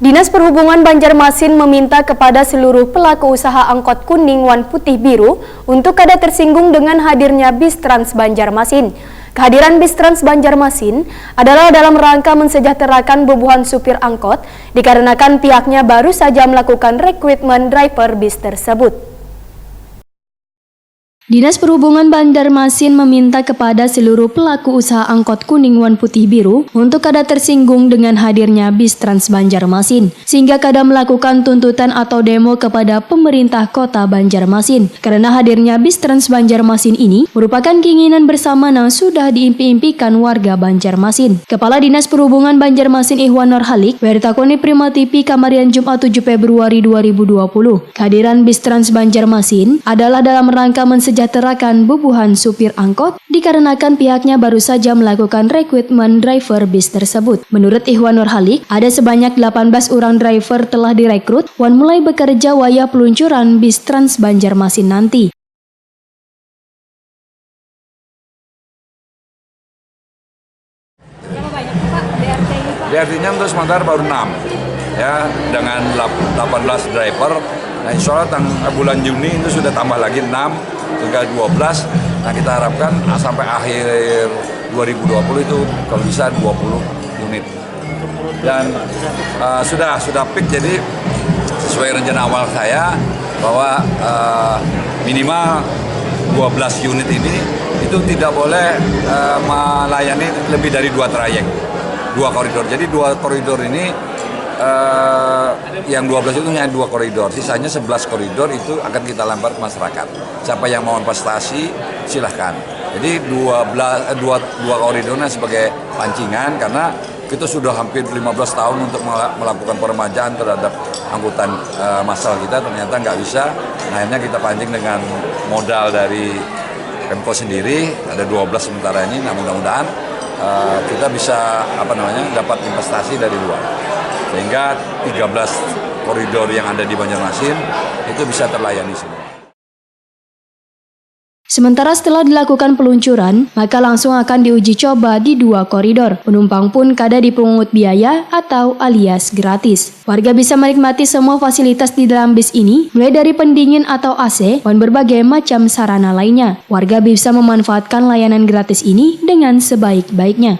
Dinas Perhubungan Banjarmasin meminta kepada seluruh pelaku usaha angkot kuning wan putih biru untuk kada tersinggung dengan hadirnya bis Trans Banjarmasin. Kehadiran bis Trans Banjarmasin adalah dalam rangka mensejahterakan bubuhan supir angkot dikarenakan pihaknya baru saja melakukan rekrutmen driver bis tersebut. Dinas Perhubungan Banjarmasin meminta kepada seluruh pelaku usaha angkot kuning wan putih biru untuk kada tersinggung dengan hadirnya bis Trans Banjarmasin, sehingga kada melakukan tuntutan atau demo kepada pemerintah kota Banjarmasin. Karena hadirnya bis Trans Banjarmasin ini merupakan keinginan bersama yang sudah diimpi-impikan warga Banjarmasin. Kepala Dinas Perhubungan Banjarmasin Ihwan Nurhalik bertakoni Prima TV Kamarian Jumat 7 Februari 2020. Kehadiran bis Trans Banjarmasin adalah dalam rangka mensejahterakan bubuhan supir angkot dikarenakan pihaknya baru saja melakukan rekrutmen driver bis tersebut. Menurut Ihwan Nurhalik, ada sebanyak 18 orang driver telah direkrut wan mulai bekerja waya peluncuran bis Trans Banjarmasin nanti. Berapa banyak Pak BRT ini Pak? BRT-nya untuk sementara baru 6 ya, dengan 18 driver. Nah, insya Allah bulan Juni itu sudah tambah lagi 6 tinggal 12. Nah, kita harapkan sampai akhir 2020 itu kalau bisa 20 unit. Dan sudah peak, jadi sesuai rencana awal saya bahwa minimal 12 unit ini itu tidak boleh melayani lebih dari 2 trayek, 2 koridor. Jadi 2 koridor ini yang 12 itu hanya 2 koridor, sisanya 11 koridor itu akan kita lempar ke masyarakat. Siapa yang mau investasi silahkan. Jadi 2 koridornya sebagai pancingan, karena kita sudah hampir 15 tahun untuk melakukan peremajaan terhadap angkutan massal kita, ternyata nggak bisa. Nah, akhirnya kita pancing dengan modal dari Pemko sendiri, ada 12 sementara ini. Nah, mudah-mudahan kita bisa dapat investasi dari luar, sehingga 13 koridor yang ada di Banjarmasin itu bisa terlayani semua. Sementara setelah dilakukan peluncuran, maka langsung akan diuji coba di 2 koridor. Penumpang pun kada dipungut biaya atau alias gratis. Warga bisa menikmati semua fasilitas di dalam bis ini, mulai dari pendingin atau AC dan berbagai macam sarana lainnya. Warga bisa memanfaatkan layanan gratis ini dengan sebaik-baiknya.